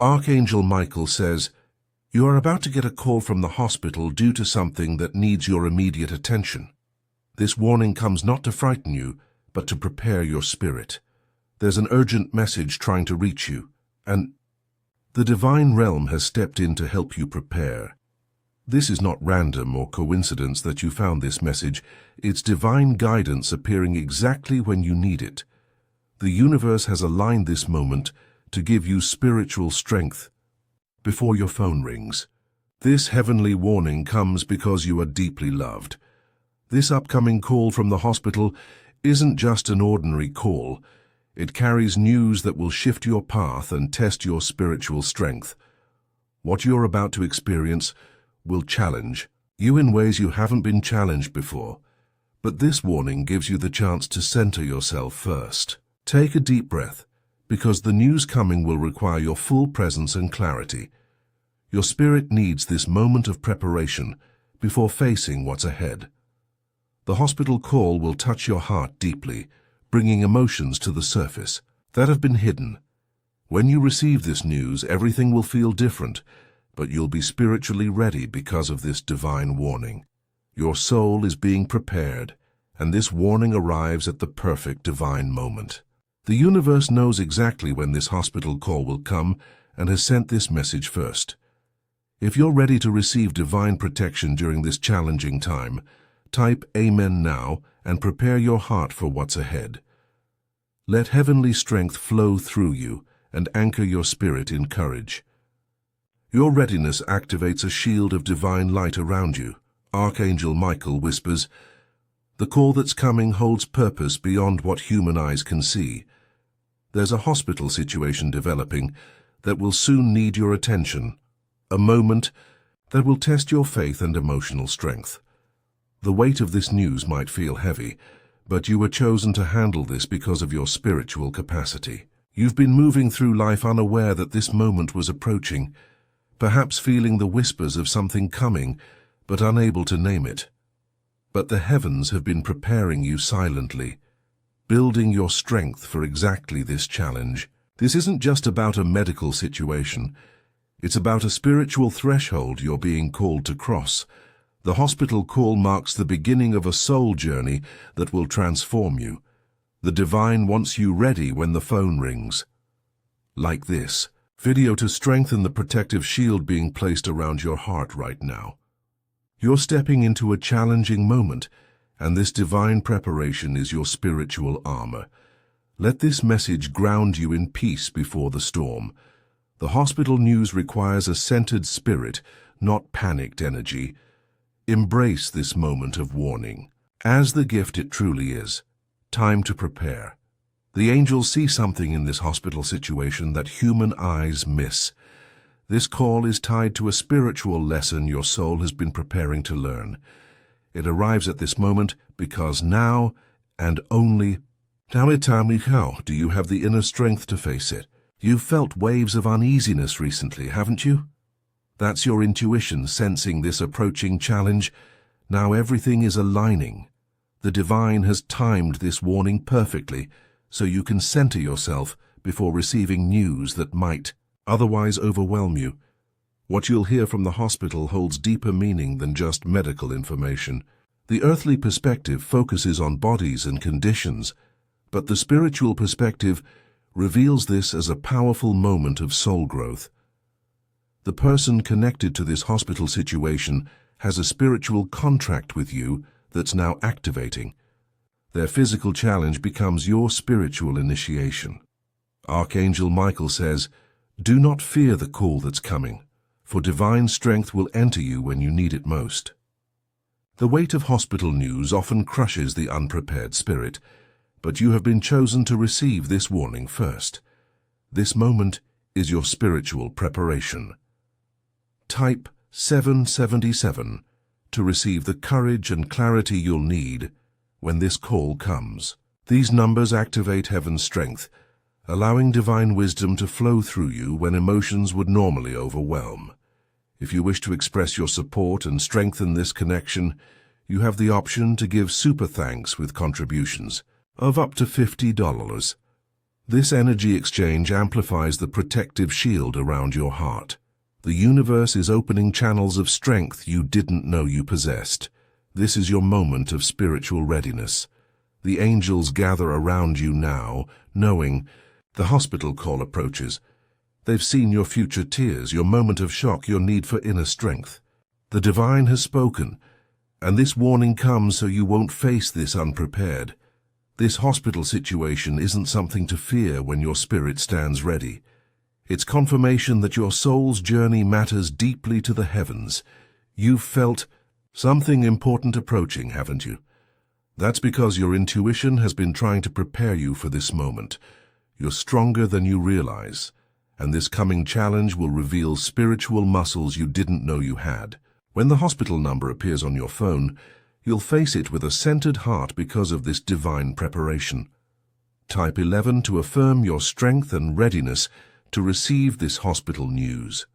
Archangel Michael says, "You are about to get a call from the hospital due to something that needs your immediate attention. This warning comes not to frighten you, but to prepare your spirit. There's an urgent message trying to reach you, and the divine realm has stepped in to help you prepare." This is not random or coincidence that you found this message. It's divine guidance appearing exactly when you need it. The universe has aligned this moment to give you spiritual strength before your phone rings. This heavenly warning comes because you are deeply loved. This upcoming call from the hospital isn't just an ordinary call. It carries news that will shift your path and test your spiritual strength. What you're about to experience will challenge you in ways you haven't been challenged before. But this warning gives you the chance to center yourself first. Take a deep breath, because the news coming will require your full presence and clarity. Your spirit needs this moment of preparation before facing what's ahead. The hospital call will touch your heart deeply, bringing emotions to the surface that have been hidden. When you receive this news, everything will feel different, but you'll be spiritually ready because of this divine warning. Your soul is being prepared, and this warning arrives at the perfect divine moment. The universe knows exactly when this hospital call will come and has sent this message first. If you're ready to receive divine protection during this challenging time, type Amen now and prepare your heart for what's ahead. Let heavenly strength flow through you and anchor your spirit in courage. Your readiness activates a shield of divine light around you. Archangel Michael whispers, "The call that's coming holds purpose beyond what human eyes can see. There's a hospital situation developing that will soon need your attention, a moment that will test your faith and emotional strength. The weight of this news might feel heavy, but you were chosen to handle this because of your spiritual capacity. You've been moving through life unaware that this moment was approaching, perhaps feeling the whispers of something coming, but unable to name it. But the heavens have been preparing you silently, building your strength for exactly this challenge. This isn't just about a medical situation. It's about a spiritual threshold you're being called to cross. The hospital call marks the beginning of a soul journey that will transform you. The divine wants you ready when the phone rings. Like this video to strengthen the protective shield being placed around your heart right now. You're stepping into a challenging moment, and this divine preparation is your spiritual armor. Let this message ground you in peace before the storm. The hospital news requires a centered spirit, not panicked energy. Embrace this moment of warning as the gift it truly is. Time to prepare. The angels see something in this hospital situation that human eyes miss. This call is tied to a spiritual lesson your soul has been preparing to learn. It arrives at this moment because now, and only now, do you have the inner strength to face it. You've felt waves of uneasiness recently, haven't you? That's your intuition sensing this approaching challenge. Now everything is aligning. The divine has timed this warning perfectly, so you can center yourself before receiving news that might otherwise overwhelm you. What you'll hear from the hospital holds deeper meaning than just medical information. The earthly perspective focuses on bodies and conditions, but the spiritual perspective reveals this as a powerful moment of soul growth. The person connected to this hospital situation has a spiritual contract with you that's now activating. Their physical challenge becomes your spiritual initiation. Archangel Michael says, "Do not fear the call that's coming, for divine strength will enter you when you need it most." The weight of hospital news often crushes the unprepared spirit, but you have been chosen to receive this warning first. This moment is your spiritual preparation. Type 777 to receive the courage and clarity you'll need when this call comes. These numbers activate heaven's strength, allowing divine wisdom to flow through you when emotions would normally overwhelm. If you wish to express your support and strengthen this connection, you have the option to give super thanks with contributions of up to $50. This energy exchange amplifies the protective shield around your heart. The universe is opening channels of strength you didn't know you possessed. This is your moment of spiritual readiness. The angels gather around you now, knowing the hospital call approaches. They've seen your future tears, your moment of shock, your need for inner strength. The divine has spoken, and this warning comes so you won't face this unprepared. This hospital situation isn't something to fear when your spirit stands ready. It's confirmation that your soul's journey matters deeply to the heavens. You've felt something important approaching, haven't you? That's because your intuition has been trying to prepare you for this moment. You're stronger than you realize, and this coming challenge will reveal spiritual muscles you didn't know you had. When the hospital number appears on your phone, you'll face it with a centered heart because of this divine preparation. Type 11 to affirm your strength and readiness to receive this hospital news.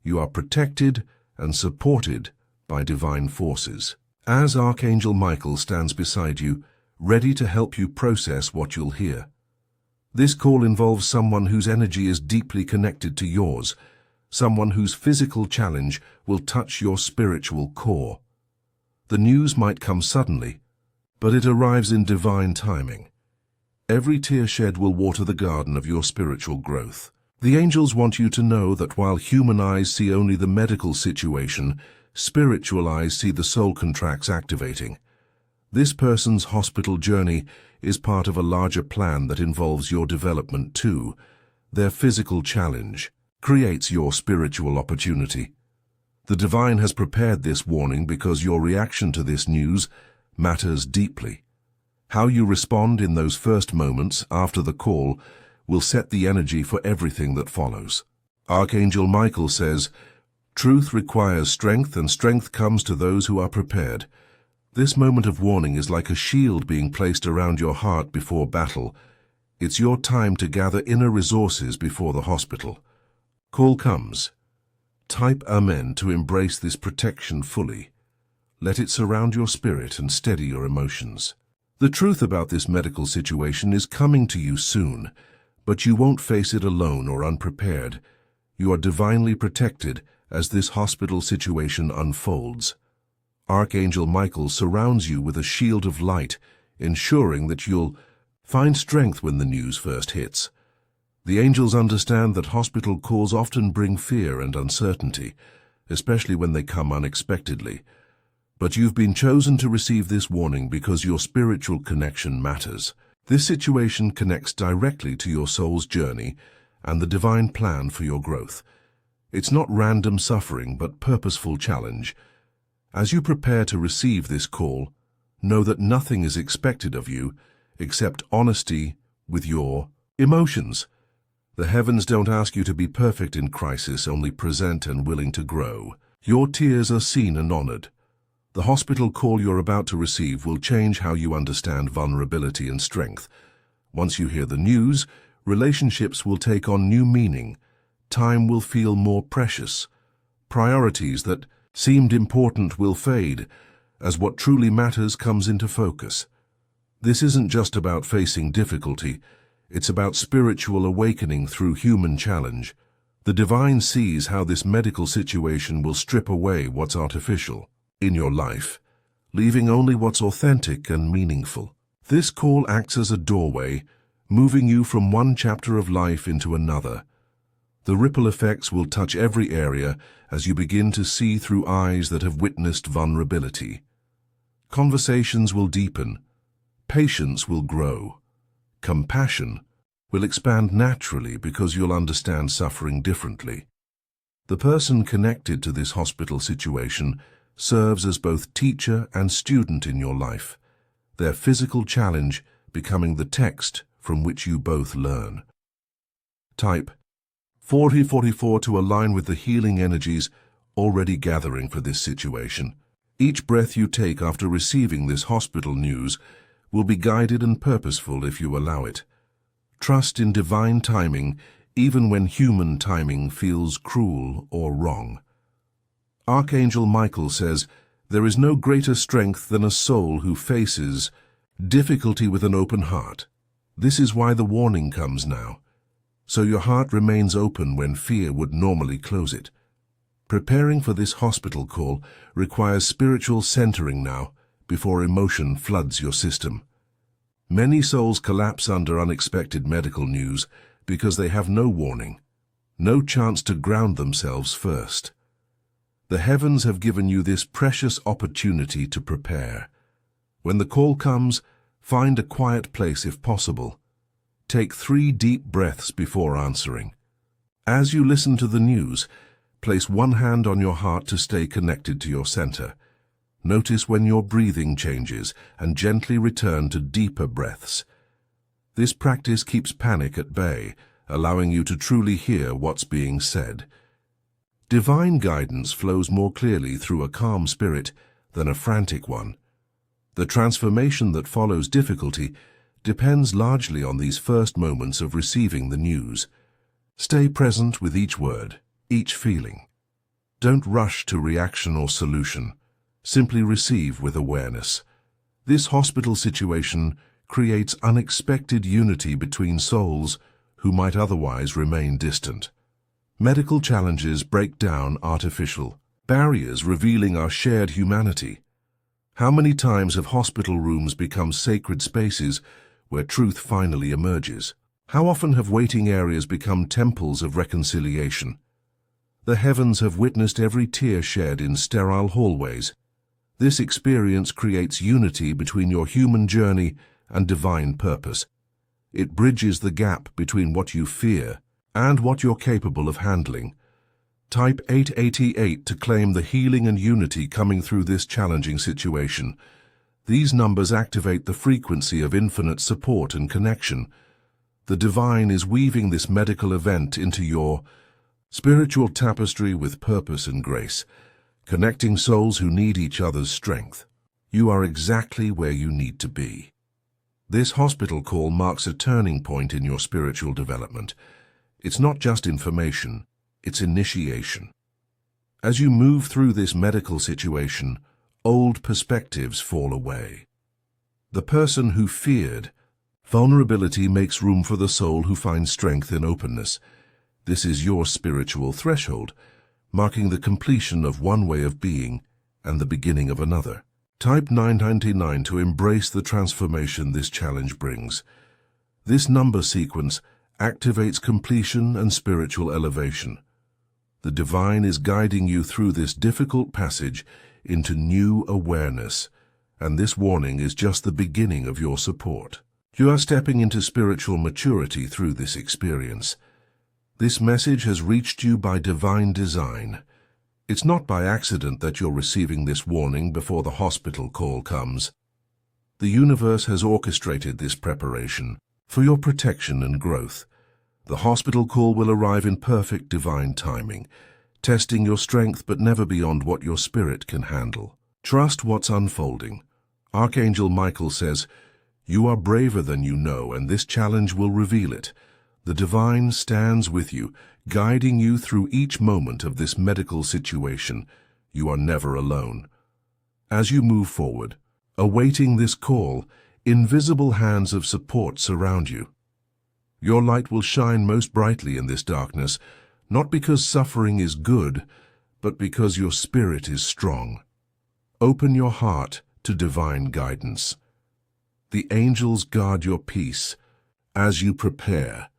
You are protected and supported by divine forces. As Archangel Michael stands beside you, ready to help you process what you'll hear. This call involves someone whose energy is deeply connected to yours, someone whose physical challenge will touch your spiritual core. The news might come suddenly, but it arrives in divine timing. Every tear shed will water the garden of your spiritual growth. The angels want you to know that while human eyes see only the medical situation, spiritual eyes see the soul contracts activating. This person's hospital journey is part of a larger plan that involves your development too. Their physical challenge creates your spiritual opportunity. The divine has prepared this warning because your reaction to this news matters deeply. How you respond in those first moments after the call will set the energy for everything that follows. Archangel Michael says, "Truth requires strength, and strength comes to those who are prepared." This moment of warning is like a shield being placed around your heart before battle. It's your time to gather inner resources before the hospital. Call comes. Type Amen to embrace this protection fully. Let it surround your spirit and steady your emotions. The truth about this medical situation is coming to you soon, but you won't face it alone or unprepared. You are divinely protected as this hospital situation unfolds. Archangel Michael surrounds you with a shield of light, ensuring that you'll find strength when the news first hits. The angels understand that hospital calls often bring fear and uncertainty, especially when they come unexpectedly. But you've been chosen to receive this warning because your spiritual connection matters. This situation connects directly to your soul's journey and the divine plan for your growth. It's not random suffering, but purposeful challenge. As you prepare to receive this call, know that nothing is expected of you except honesty with your emotions. The heavens don't ask you to be perfect in crisis, only present and willing to grow. Your tears are seen and honored. The hospital call you're about to receive will change how you understand vulnerability and strength. Once you hear the news, relationships will take on new meaning. Time will feel more precious. Priorities that seemed important will fade as what truly matters comes into focus. This isn't just about facing difficulty. It's about spiritual awakening through human challenge. The divine sees how this medical situation will strip away what's artificial in your life, leaving only what's authentic and meaningful. This call acts as a doorway, moving you from one chapter of life into another. The ripple effects will touch every area as you begin to see through eyes that have witnessed vulnerability. Conversations will deepen, patience will grow, compassion will expand naturally because you'll understand suffering differently. The person connected to this hospital situation serves as both teacher and student in your life, their physical challenge becoming the text from which you both learn. Type 4044 to align with the healing energies already gathering for this situation. Each breath you take after receiving this hospital news will be guided and purposeful if you allow it. Trust in divine timing, even when human timing feels cruel or wrong. Archangel Michael says, "There is no greater strength than a soul who faces difficulty with an open heart." This is why the warning comes now, so your heart remains open when fear would normally close it. Preparing for this hospital call requires spiritual centering now, before emotion floods your system. Many souls collapse under unexpected medical news because they have no warning, no chance to ground themselves first. The heavens have given you this precious opportunity to prepare. When the call comes, find a quiet place if possible. Take 3 deep breaths before answering. As you listen to the news, place one hand on your heart to stay connected to your center. Notice when your breathing changes and gently return to deeper breaths. This practice keeps panic at bay, allowing you to truly hear what's being said. Divine guidance flows more clearly through a calm spirit than a frantic one. The transformation that follows difficulty depends largely on these first moments of receiving the news. Stay present with each word, each feeling. Don't rush to reaction or solution. Simply receive with awareness. This hospital situation creates unexpected unity between souls who might otherwise remain distant. Medical challenges break down artificial barriers, revealing our shared humanity. How many times have hospital rooms become sacred spaces where truth finally emerges? How often have waiting areas become temples of reconciliation? The heavens have witnessed every tear shed in sterile hallways. This experience creates unity between your human journey and divine purpose. It bridges the gap between what you fear and what you're capable of handling. Type 888 to claim the healing and unity coming through this challenging situation. These numbers activate the frequency of infinite support and connection. The divine is weaving this medical event into your spiritual tapestry with purpose and grace, connecting souls who need each other's strength. You are exactly where you need to be. This hospital call marks a turning point in your spiritual development. It's not just information, it's initiation. As you move through this medical situation, old perspectives fall away. The person who feared vulnerability makes room for the soul who finds strength in openness. This is your spiritual threshold, marking the completion of one way of being and the beginning of another. Type 999 to embrace the transformation this challenge brings. This number sequence activates completion and spiritual elevation. The divine is guiding you through this difficult passage into new awareness, and this warning is just the beginning of your support. You are stepping into spiritual maturity through this experience. This message has reached you by divine design. It's not by accident that you're receiving this warning before the hospital call comes. The universe has orchestrated this preparation for your protection and growth. The hospital call will arrive in perfect divine timing, testing your strength but never beyond what your spirit can handle. Trust what's unfolding. Archangel Michael says, "You are braver than you know, and this challenge will reveal it." The divine stands with you, guiding you through each moment of this medical situation. You are never alone. As you move forward, awaiting this call, invisible hands of support surround you. Your light will shine most brightly in this darkness, not because suffering is good, but because your spirit is strong. Open your heart to divine guidance. The angels guard your peace as you prepare